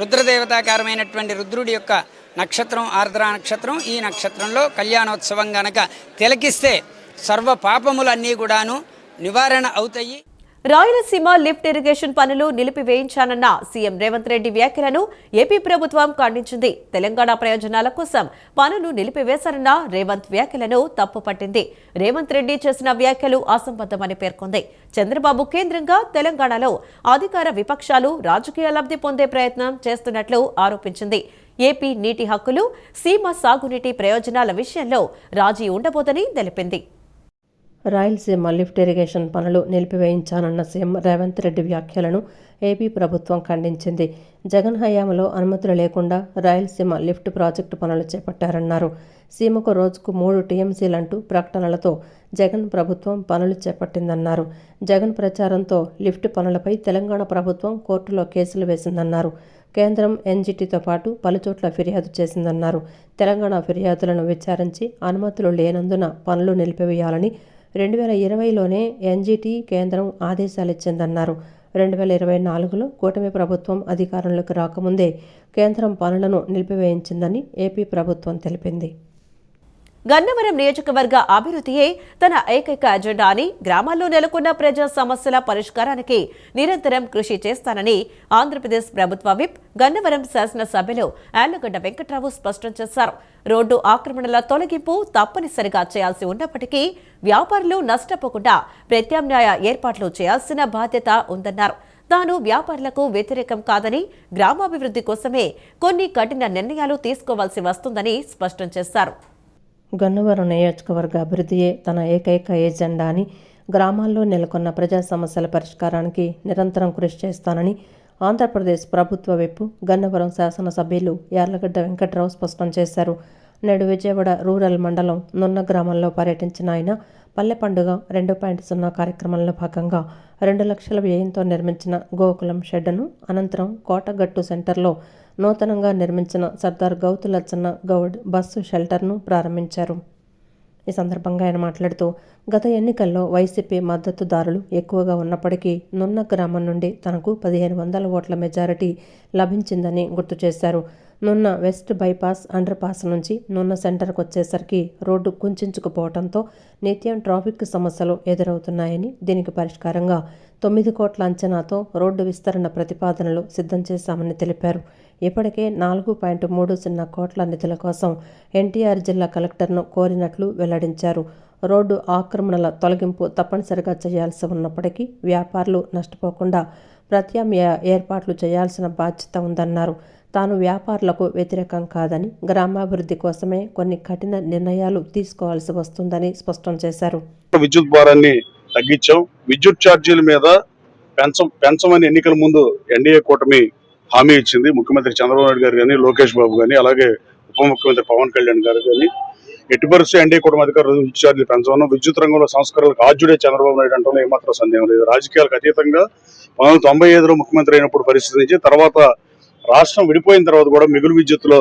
రుద్రదేవతాకారమైనటువంటి రుద్రుడి యొక్క నక్షత్రం ఆర్ద్రా నక్షత్రం. ఈ నక్షత్రంలో కళ్యాణోత్సవం గనక తిలకిస్తే సర్వ పాపములన్నీ కూడాను నివారణ అవుతాయి. రాయలసీమ లిఫ్ట్ ఇరిగేషన్ పనులు నిలిపివేయించానన్న సీఎం రేవంత్ రెడ్డి వ్యాఖ్యలను ఏపీ ప్రభుత్వం ఖండించింది. తెలంగాణ ప్రయోజనాల కోసం పనులు నిలిపివేశారన్న రేవంత్ వ్యాఖ్యలను తప్పుపట్టింది. రేవంత్ రెడ్డి చేసిన వ్యాఖ్యలు అసంబద్ధమని పేర్కొంది. చంద్రబాబు కేంద్రంగా తెలంగాణలో అధికార విపక్షాలు రాజకీయ లబ్ధి పొందే ప్రయత్నం చేస్తున్నట్లు ఆరోపించింది. ఏపీ నీటి హక్కులు, సీమ సాగునీటి ప్రయోజనాల విషయంలో రాజీ ఉండబోదని తెలిపింది. రాయలసీమ లిఫ్ట్ ఇరిగేషన్ పనులు నిలిపివేయించానన్న సీఎం రేవంత్ రెడ్డి వ్యాఖ్యలను ఏపీ ప్రభుత్వం ఖండించింది. జగన్ హయాంలో అనుమతులు లేకుండా రాయలసీమ లిఫ్ట్ ప్రాజెక్టు పనులు చేపట్టారన్నారు. సీమకు రోజుకు 3 టీఎంసీలంటూ ప్రకటనలతో జగన్ ప్రభుత్వం పనులు చేపట్టిందన్నారు. జగన్ ప్రచారంతో లిఫ్ట్ పనులపై తెలంగాణ ప్రభుత్వం కోర్టులో కేసులు వేసిందన్నారు. కేంద్రం ఎన్జీటీతో పాటు పలుచోట్ల ఫిర్యాదు చేసిందన్నారు. తెలంగాణ ఫిర్యాదులను విచారించి అనుమతులు లేనందున పనులు నిలిపివేయాలని 2020లోనే ఎన్జీటీ కేంద్రం ఆదేశాలిచ్చిందన్నారు. 2024లో కూటమి ప్రభుత్వం అధికారంలోకి రాకముందే కేంద్రం పనులను నిలిపివేయించిందని ఏపీ ప్రభుత్వం తెలిపింది. గన్నవరం నియోజకవర్గ అభివృద్ధియే తన ఏకైక అజెండా అని, గ్రామాల్లో నెలకొన్న ప్రజా సమస్యల పరిష్కారానికి నిరంతరం కృషి చేస్తానని ఆంధ్రప్రదేశ్ ప్రభుత్వ విప్ గన్నవరం శాసనసభ్యులు యార్లగడ్డ వెంకట్రావు స్పష్టం చేశారు. రోడ్డు ఆక్రమణల తొలగింపు తప్పనిసరిగా చేయాల్సి ఉన్నప్పటికీ వ్యాపారులు నష్టపోకుండా ప్రత్యామ్నాయ ఏర్పాట్లు చేయాల్సిన బాధ్యత ఉందన్నారు. తాను వ్యాపారులకు వ్యతిరేకం కాదని, గ్రామాభివృద్ధి కోసమే కొన్ని కఠిన నిర్ణయాలు తీసుకోవాల్సి వస్తుందని స్పష్టం చేశారు. గన్నవరం నియోజకవర్గ అభివృద్ధియే తన ఏకైక ఎజెండా అని, గ్రామాల్లో నెలకొన్న ప్రజా సమస్యల పరిష్కారానికి నిరంతరం కృషి చేస్తానని ఆంధ్రప్రదేశ్ ప్రభుత్వ విప్ గన్నవరం శాసనసభ్యులు యార్లగడ్డ వెంకట్రావు స్పష్టం చేశారు. నేడు విజయవాడ రూరల్ మండలం నున్న గ్రామంలో పర్యటించిన ఆయన పల్లె పండుగ 2.0 కార్యక్రమంలో భాగంగా 2 లక్షల వ్యయంతో నిర్మించిన గోకులం షెడ్డును, అనంతరం కోటగట్టు సెంటర్లో నూతనంగా నిర్మించిన సర్దార్ గౌతు లచ్చన్న గౌడ్ బస్సు షెల్టర్ను ప్రారంభించారు. ఈ సందర్భంగా ఆయన మాట్లాడుతూ, గత ఎన్నికల్లో వైసీపీ మద్దతుదారులు ఎక్కువగా ఉన్నప్పటికీ నున్న గ్రామం నుండి తనకు 1500 ఓట్ల మెజారిటీ లభించిందని గుర్తు చేశారు. నున్న వెస్ట్ బైపాస్ అండర్ పాస్ నుంచి నున్న సెంటర్కు వచ్చేసరికి రోడ్డు కుంచుకుపోవడంతో నిత్యం ట్రాఫిక్ సమస్యలు ఎదురవుతున్నాయని, దీనికి పరిష్కారంగా 9 కోట్ల అంచనాతో రోడ్డు విస్తరణ ప్రతిపాదనలు సిద్ధం చేశామని తెలిపారు. ఇప్పటికే 4.30 కోట్ల నిధుల కోసం ఎన్టీఆర్ జిల్లా కలెక్టర్ను కోరినట్లు వెల్లడించారు. రోడ్డు ఆక్రమణల తొలగింపు తప్పనిసరిగా చేయాల్సి ఉన్నప్పటికీ వ్యాపారులు నష్టపోకుండా ప్రత్యామ్నాయ ఏర్పాట్లు చేయాల్సిన బాధ్యత ఉందన్నారు. తాను వ్యాపారులకు వ్యతిరేకం కాదని, గ్రామాభివృద్ధి కోసమే కొన్ని కఠిన నిర్ణయాలు తీసుకోవాల్సి వస్తుందని స్పష్టం చేశారు. విద్యుత్ భారాన్ని తగ్గించాం. విద్యుత్ ఛార్జీల మీద పెంచమని ఎన్నికల ముందు ఎన్డీఏ కూటమి హామీ ఇచ్చింది. ముఖ్యమంత్రి చంద్రబాబు నాయుడు గారు కానీ, లోకేష్ బాబు కానీ, అలాగే ఉప ముఖ్యమంత్రి పవన్ కళ్యాణ్ గారు కానీ ఎట్టి పరిస్థితి ఎన్డీఏ కూటమి అధికారులు విద్యుత్ ఛార్జీలు పెంచమన్నాం. విద్యుత్ రంగంలో సంస్కరణలకు ఆద్యుడే చంద్రబాబు నాయుడు అంటే ఏమాత్రం సందేహం లేదు. రాజకీయాలకు అతీతంగా 1995లో ముఖ్యమంత్రి అయినప్పుడు పరిస్థితి నుంచి, తర్వాత రాష్ట్రం విడిపోయిన తర్వాత కూడా మిగులు విద్యుత్తులో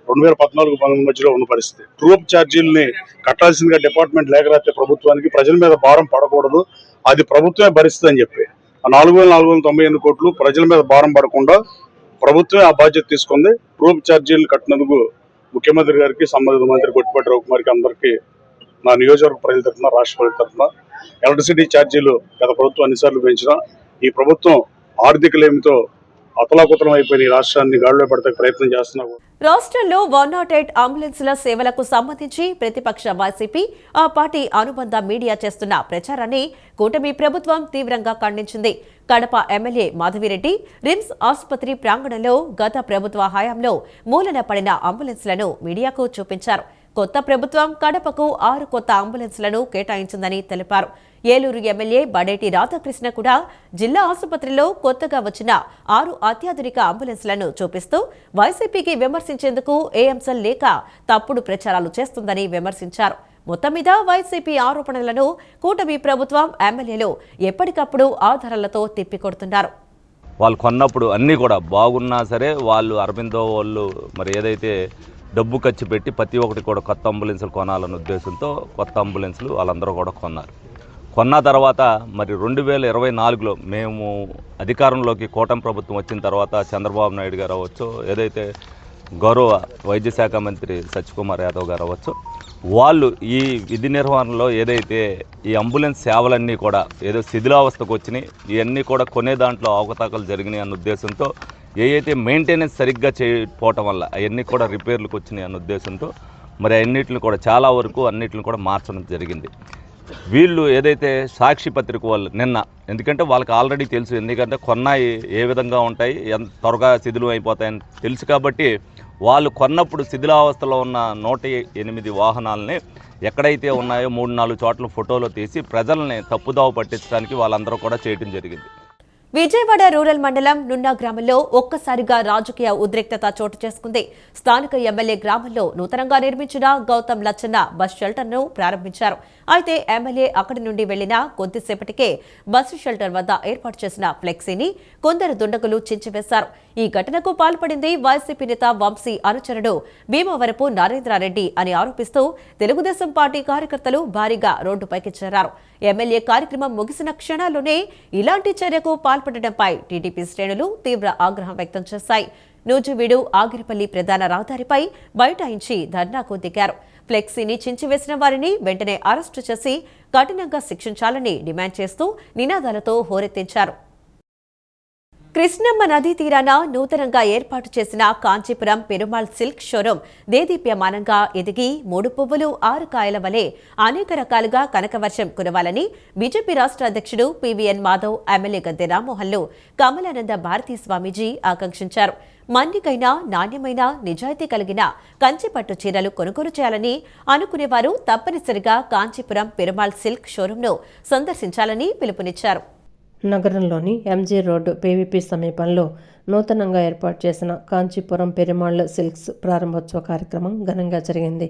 2014-19 మధ్యలో ఉన్న పరిస్థితి. ట్రూప్ ఛార్జీలని కట్టాల్సిందిగా డిపార్ట్మెంట్ లేఖ రాస్తే ప్రభుత్వానికి ప్రజల మీద భారం పడకూడదు, అది ప్రభుత్వమే భరిస్తుంది అని చెప్పి ఆ 4,498 కోట్లు ప్రజల మీద భారం పడకుండా ప్రభుత్వమే ఆ బాధ్యత తీసుకుంది. ట్రూప్ ఛార్జీలు కట్టినందుకు ముఖ్యమంత్రి గారికి, సంబంధిత మంత్రి కొట్టిపాటి రవికుమార్కి అందరికీ నా నియోజకవర్గ ప్రజల తరఫున, రాష్ట్ర ప్రజల తరఫున ఎలక్ట్రిసిటీ ఛార్జీలు గత ప్రభుత్వం అన్నిసార్లు పెంచినా ఈ ప్రభుత్వం ఆర్థికలేమితో అతలాకుతలం అయిపోయిన ఈ రాష్ట్రాన్ని గాడిలో పడతానికి ప్రయత్నం చేస్తున్నారు. రాష్ట్రంలో 108 అంబులెన్సుల సేవలకు సంబంధించి ప్రతిపక్ష వైసీపీ, ఆ పార్టీ అనుబంధ మీడియా చేస్తున్న ప్రచారాన్ని కూటమి ప్రభుత్వం తీవ్రంగా ఖండించింది. కడప ఎమ్మెల్యే మాధవిరెడ్డి రిమ్స్ ఆసుపత్రి ప్రాంగణంలో గత ప్రభుత్వ హయాంలో మూలన పడిన అంబులెన్స్లను మీడియాకు చూపించారు. కొత్త ప్రభుత్వం కడపకు 6 కొత్త అంబులెన్స్లను కేటాయించిందని తెలిపారు. ఏలూరు ఎమ్మెల్యే బడేటి రాధాకృష్ణ కూడా జిల్లా ఆసుపత్రిలో కొత్తగా వచ్చిన 6 అత్యాధునిక అంబులెన్స్లను చూపిస్తూ వైసీపీకి విమర్శించేందుకు ఏఎంసల్ లేక తప్పుడు ప్రచారాలు చేస్తుందని విమర్శించారు. మొత్తం మీద వైసీపీ ఆరోపణలను కూటమి ప్రభుత్వం, ఎమ్మెల్యేలు ఎప్పటికప్పుడు ఆధారాలతో తిప్పికొడుతున్నారు. వాళ్ళు కొన్నప్పుడు అన్నీ కూడా బాగున్నా సరే వాళ్ళు అరవిందో వాళ్ళు మరి ఏదైతే డబ్బు ఖర్చు పెట్టి ప్రతి ఒక్కటి కూడా కొత్త అంబులెన్సులు కొనాలన్న ఉద్దేశంతో కొత్త అంబులెన్సులు వాళ్ళందరూ కూడా కొన్నారు. కొన్న తర్వాత మరి 2024లో మేము అధికారంలోకి కూటమి ప్రభుత్వం వచ్చిన తర్వాత చంద్రబాబు నాయుడు గారు అవ్వచ్చు, ఏదైతే గౌరవ వైద్య శాఖ మంత్రి సత్యకుమార్ యాదవ్ గారు అవ్వచ్చు, వాళ్ళు ఈ విధి నిర్వహణలో ఏదైతే ఈ అంబులెన్స్ సేవలన్నీ కూడా ఏదో శిథిలావస్థకు వచ్చినాయి, ఇవన్నీ కూడా కొనే దాంట్లో అవకతవకలు జరిగినాయి అన్న ఉద్దేశంతో, ఏదైతే మెయింటెనెన్స్ సరిగ్గా చేయకపోవటం వల్ల అవన్నీ కూడా రిపేర్లకు వచ్చినాయి అన్న ఉద్దేశంతో మరి అన్నిటిని కూడా చాలా వరకు అన్నిటిని కూడా మార్చడం జరిగింది. వీళ్ళు ఏదైతే సాక్షి పత్రిక వాళ్ళు నిన్న, ఎందుకంటే వాళ్ళకి ఆల్రెడీ తెలుసు, ఎందుకంటే కొన్నాయి ఏ విధంగా ఉంటాయి, ఎంత త్వరగా శిథిలం అయిపోతాయని తెలుసు కాబట్టి వాళ్ళు కొన్నప్పుడు శిథిలావస్థలో ఉన్న 108 వాహనాలని ఎక్కడైతే ఉన్నాయో 3-4 చోట్ల ఫోటోలు తీసి ప్రజల్ని తప్పుదావ పట్టించడానికి వాళ్ళందరూ కూడా చేయడం జరిగింది. విజయవాడ రూరల్ మండలం నున్నా గ్రామంలో ఒక్కసారిగా రాజకీయ ఉద్రిక్తత చోటు చేసుకుంది. స్థానిక ఎమ్మెల్యే గ్రామంలో నూతనంగా నిర్మించిన గౌతమ్ లచ్చన్న బస్ షెల్టర్ను ప్రారంభించారు. అయితే ఎమ్మెల్యే అక్కడి నుండి వెళ్లిన కొద్దిసేపటికే బస్సు షెల్టర్ వద్ద ఏర్పాటు చేసిన ఫ్లెక్సీని కొందరు దుండగులు చించివేశారు. ఈ ఘటనకు పాల్పడింది వైసీపీ నేత వంశీ అనుచరుడు భీమవరపు నరేంద్రారెడ్డి అని ఆరోపిస్తూ తెలుగుదేశం పార్టీ కార్యకర్తలు భారీగా రోడ్డుపైకి చేరారు. ఎమ్మెల్యే కార్యక్రమం ముగిసిన క్షణాల్లోనే ఇలాంటి చర్యకు పాల్పడడంపై టీడీపీ శ్రేణులు తీవ్ర ఆగ్రహం వ్యక్తం చేశాయి. నూజివీడు ఆగిరిపల్లి ప్రధాన రహదారిపై బైఠాయించి ధర్నాకు దిగారు. ఫ్లెక్సీని చించివేసిన వారిని వెంటనే అరెస్టు చేసి కఠినంగా శిక్షించాలని డిమాండ్ చేస్తూ నినాదాలతో హోరెత్తించారు. కృష్ణమ్మ నదీ తీరాన నూతనంగా ఏర్పాటు చేసిన కాంచీపురం పెరుమాళ్ సిల్క్ షోరూం దేదీప్యమానంగా ఎదిగి 3 పువ్వులు 6 కాయల వలె అనేక రకాలుగా కనకవర్షం కురవాలని బీజేపీ రాష్ట్ర అధ్యక్షుడు పీవీఎన్ మాధవ్, ఎమ్మెల్యే గద్దె రామ్మోహన్లు, కమలానంద భారతీ స్వామీజీ ఆకాంక్షించారు. మన్నికైనా నాణ్యమైన నిజాయితీ కలిగిన కంచిపట్టు చీరలు కొనుగోలు చేయాలని అనుకునేవారు తప్పనిసరిగా కాంచీపురం పెరుమాళ్ సిల్క్ షోరూంను సందర్శించాలని పిలుపునిచ్చారు. నగరంలోని ఎంజీ రోడ్డు పీవీపీ సమీపంలో నూతనంగా ఏర్పాటు చేసిన కాంచీపురం పెరుమాళ్ సిల్క్స్ ప్రారంభోత్సవ కార్యక్రమం ఘనంగా జరిగింది.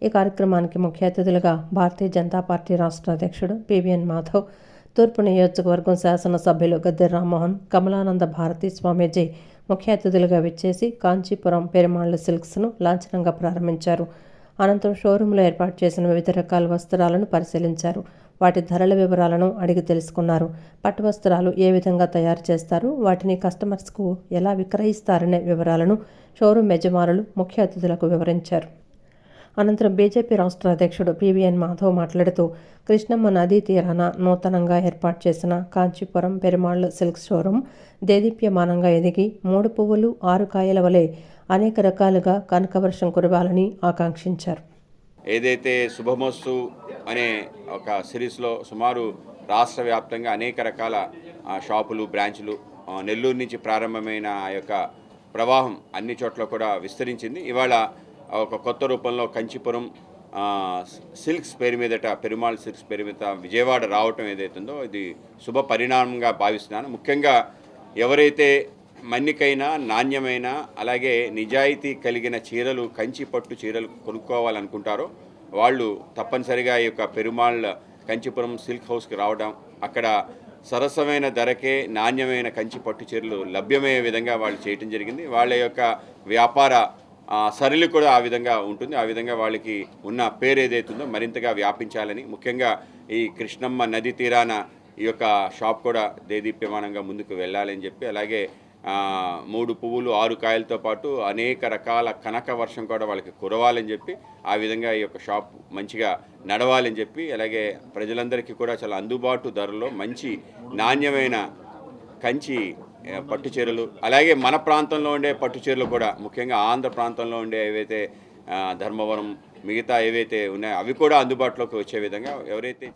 ఈ కార్యక్రమానికి ముఖ్య అతిథులుగా భారతీయ జనతా పార్టీ రాష్ట్ర అధ్యక్షుడు పీవీఎన్ మాధవ్, తూర్పు నియోజకవర్గం శాసనసభ్యులు గద్దె రామ్మోహన్, కమలానంద భారతీ స్వామీజీ ముఖ్య అతిథులుగా విచ్చేసి కాంచీపురం పెరుమాళ్ సిల్క్స్ను లాంఛనంగా ప్రారంభించారు. అనంతరం షోరూంలో ఏర్పాటు చేసిన వివిధ రకాల వస్త్రాలను పరిశీలించారు. వాటి ధరల వివరాలను అడిగి తెలుసుకున్నారు. పట్టు వస్త్రాలు ఏ విధంగా తయారు చేస్తారు, వాటిని కస్టమర్స్కు ఎలా విక్రయిస్తారనే వివరాలను షోరూం యజమానులు ముఖ్య అతిథులకు వివరించారు. అనంతరం బీజేపీ రాష్ట్ర అధ్యక్షుడు పీవీఎన్ మాధవ్ మాట్లాడుతూ కృష్ణమ్మ నదీ తీరాన నూతనంగా ఏర్పాటు చేసిన కాంచీపురం పెరుమాళ్ సిల్క్ షోరూం దేదీప్యమానంగా ఎదిగి 3 పువ్వులు 6 కాయల వలె అనేక రకాలుగా కనకవర్షం కురవాలని ఆకాంక్షించారు. ఏదైతే శుభమస్తు అనే ఒక సిరీస్లో సుమారు రాష్ట్ర వ్యాప్తంగా అనేక రకాల షాపులు, బ్రాంచ్లు నెల్లూరు నుంచి ప్రారంభమైన ఆ యొక్క ప్రవాహం అన్ని చోట్ల కూడా విస్తరించింది. ఇవాళ ఒక కొత్త రూపంలో కంచిపురం సిల్క్స్ పేరు మీదట, పెరుమాళ్ సిల్క్స్ పేరు మీద విజయవాడ రావటం ఏదైతుందో ఇది శుభ పరిణామంగా భావిస్తున్నాను. ముఖ్యంగా ఎవరైతే మన్నికైన నాణ్యమైన అలాగే నిజాయితీ కలిగిన చీరలు, కంచి పట్టు చీరలు కొనుక్కోవాలనుకుంటారో వాళ్ళు తప్పనిసరిగా ఈ యొక్క పెరుమాళ్ కంచిపురం సిల్క్ హౌస్కి రావడం, అక్కడ సరసమైన ధరకే నాణ్యమైన కంచి పట్టు చీరలు లభ్యమయ్యే విధంగా వాళ్ళు చేయటం జరిగింది. వాళ్ళ యొక్క వ్యాపార సరళి కూడా ఆ విధంగా ఉంటుంది. ఆ విధంగా వాళ్ళకి ఉన్న పేరు ఏదైతుందో మరింతగా వ్యాపించాలని, ముఖ్యంగా ఈ కృష్ణమ్మ నది తీరాన ఈ యొక్క షాప్ కూడా దేదీప్యమానంగా ముందుకు వెళ్ళాలని చెప్పి, అలాగే 3 పువ్వులు 6 కాయలతో పాటు అనేక రకాల కనక వర్షం కూడా వాళ్ళకి కురవాలని చెప్పి ఆ విధంగా ఈ యొక్క షాప్ మంచిగా నడవాలని చెప్పి అలాగే ప్రజలందరికీ కూడా చాలా అందుబాటు ధరలో మంచి నాణ్యమైన కంచి పట్టు చీరలు అలాగే మన ప్రాంతంలో ఉండే పట్టు చీరలు కూడా ముఖ్యంగా ఆంధ్ర ప్రాంతంలో ఉండే ఏవైతే ధర్మవరం మిగతా ఏవైతే ఉన్నాయో అవి కూడా అందుబాటులోకి వచ్చే విధంగా ఎవరైతే.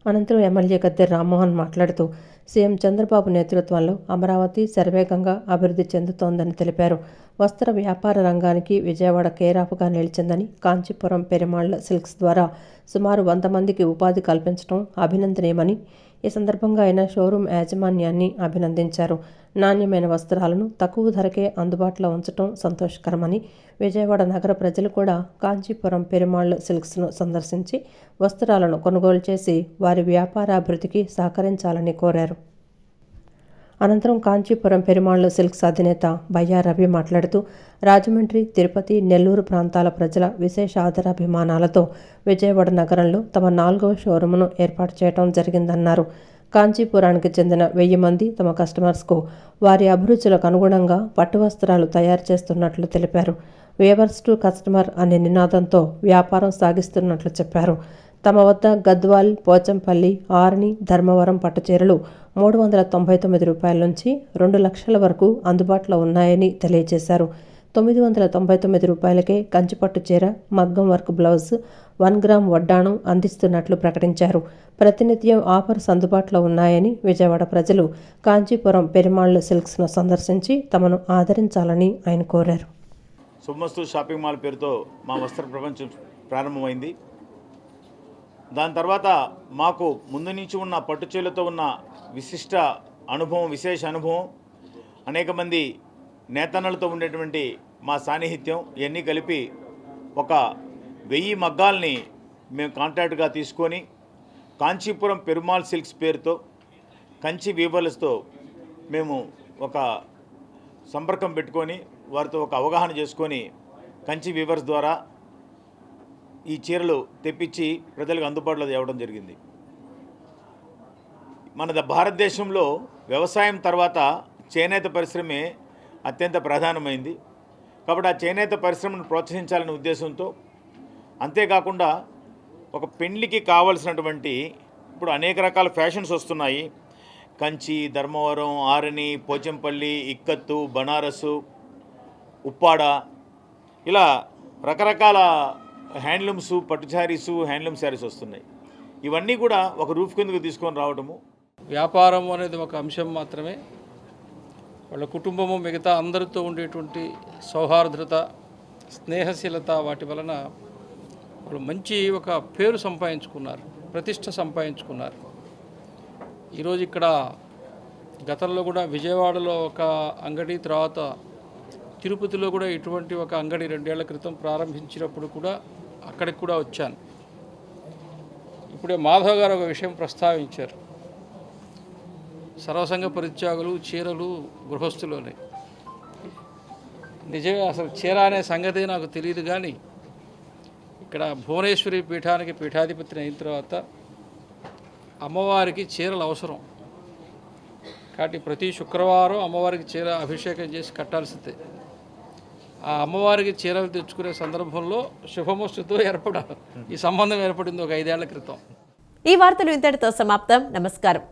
అనంతరం ఎమ్మెల్యే గద్దె రామ్మోహన్ మాట్లాడుతూ సీఎం చంద్రబాబు నేతృత్వంలో అమరావతి శరవేగంగా అభివృద్ధి చెందుతోందని తెలిపారు. వస్త్ర వ్యాపార రంగానికి విజయవాడ కేరాఫ్గా నిలిచిందని, కాంచీపురం పెరుమాళ్ల సిల్క్స్ ద్వారా సుమారు 100 మందికి ఉపాధి కల్పించడం అభినందనీయమని, ఈ సందర్భంగా ఆయన షోరూం యాజమాన్యాన్ని అభినందించారు. నాణ్యమైన వస్త్రాలను తక్కువ ధరకే అందుబాటులో ఉంచడం సంతోషకరమని, విజయవాడ నగర ప్రజలు కూడా కాంచీపురం పెరుమాళ్ల సిల్క్స్ను సందర్శించి వస్త్రాలను కొనుగోలు చేసి వారి వ్యాపారాభివృద్ధికి సహకరించాలని కోరారు. అనంతరం కాంచీపురం పెరుమాళ్ల సిల్క్స్ అధినేత బయ్యా రవి మాట్లాడుతూ రాజమండ్రి, తిరుపతి, నెల్లూరు ప్రాంతాల ప్రజల విశేష ఆదరాభిమానాలతో విజయవాడ నగరంలో తమ 4వ షోరూమును ఏర్పాటు చేయడం జరిగిందన్నారు. కాంచీపురానికి చెందిన 1000 మంది తమ కస్టమర్స్కు వారి అభిరుచులకు అనుగుణంగా పట్టు వస్త్రాలు తయారు చేస్తున్నట్లు తెలిపారు. వేవర్స్ టు కస్టమర్ అనే నినాదంతో వ్యాపారం సాగిస్తున్నట్లు చెప్పారు. తమ వద్ద గద్వాల్, పోచంపల్లి, ఆరణి, ధర్మవరం పట్టుచీరలు 399 రూపాయల నుంచి 2 లక్షల వరకు అందుబాటులో ఉన్నాయని తెలియజేశారు. 999 రూపాయలకే కంచిపట్టు చీర, మగ్గం వర్క్ బ్లౌజ్, 1 గ్రామ్ వడ్డాణం అందిస్తున్నట్లు ప్రకటించారు. ప్రతినిత్యం ఆఫర్స్ అందుబాటులో ఉన్నాయని విజయవాడ ప్రజలు కాంచీపురం పెరుమాళ్ల సిల్క్స్ను సందర్శించి తమను ఆదరించాలని ఆయన కోరారు. శుభమస్తు షాపింగ్ మాల్ పేరుతో మా వస్త్ర ప్రపంచం ప్రారంభమైంది. దాని తర్వాత మాకు ముందు నుంచి ఉన్న పట్టుచీలతో ఉన్న విశిష్ట అనుభవం, విశేష అనుభవం, అనేక మంది నేతన్నలతో ఉండేటువంటి మా సాన్నిహిత్యం ఇవన్నీ కలిపి ఒక 1000 మగ్గాల్ని మేము కాంట్రాక్ట్గా తీసుకొని కాంచీపురం పెరుమాల్ సిల్క్స్ పేరుతో కంచి వీవర్స్తో మేము ఒక సంపర్కం పెట్టుకొని వారితో ఒక అవగాహన చేసుకొని కంచి వీవర్స్ ద్వారా ఈ చీరలు తెప్పించి ప్రజలకు అందుబాటులో తేవడం జరిగింది. మన భారతదేశంలో వ్యవసాయం తర్వాత చేనేత పరిశ్రమే అత్యంత ప్రధానమైంది. కాబట్టి ఆ చేనేత పరిశ్రమను ప్రోత్సహించాలనే ఉద్దేశంతో, అంతేకాకుండా ఒక పెళ్లికి కావలసినటువంటి ఇప్పుడు అనేక రకాల ఫ్యాషన్స్ వస్తున్నాయి. కంచి, ధర్మవరం, ఆరణి, పోచంపల్లి, ఇక్కత్తు, బనారసు, ఉప్పాడ, ఇలా రకరకాల హ్యాండ్లూమ్స్, పట్టు శారీసు, హ్యాండ్లూమ్ శారీస్ వస్తున్నాయి. ఇవన్నీ కూడా ఒక రూఫ్ కిందకు తీసుకొని రావడము. వ్యాపారం అనేది ఒక అంశం మాత్రమే. వాళ్ళ కుటుంబము మిగతా అందరితో ఉండేటువంటి సౌహార్ద్రత, స్నేహశీలత, వాటి వలన వాళ్ళు మంచి ఒక పేరు సంపాదించుకున్నారు, ప్రతిష్ట సంపాదించుకున్నారు. ఈరోజు ఇక్కడ గతంలో కూడా విజయవాడలో ఒక అంగడి, తర్వాత తిరుపతిలో కూడా ఇటువంటి ఒక అంగడి 2 ఏళ్ల క్రితం ప్రారంభించినప్పుడు కూడా అక్కడికి కూడా వచ్చాను. ఇప్పుడే మాధవ్ గారు ఒక విషయం ప్రస్తావించారు. సర్వసంగ పరిత్యాగులు, చీరలు గృహస్థులోనే. నిజమే, అసలు చీర అనే సంగతి నాకు తెలియదు. కానీ ఇక్కడ భువనేశ్వరి పీఠానికి పీఠాధిపతిని అయిన తర్వాత అమ్మవారికి చీరలు అవసరం. కాబట్టి ప్రతి శుక్రవారం అమ్మవారికి చీర అభిషేకం చేసి కట్టాల్సిందే. ఆ అమ్మవారికి చీరలు తెచ్చుకునే సందర్భంలో శుభమస్తుతో ఈ సంబంధం ఏర్పడింది ఒక 5 ఏళ్ల క్రితం. ఈ వార్తలు ఇంతటితో సమాప్తం. నమస్కారం.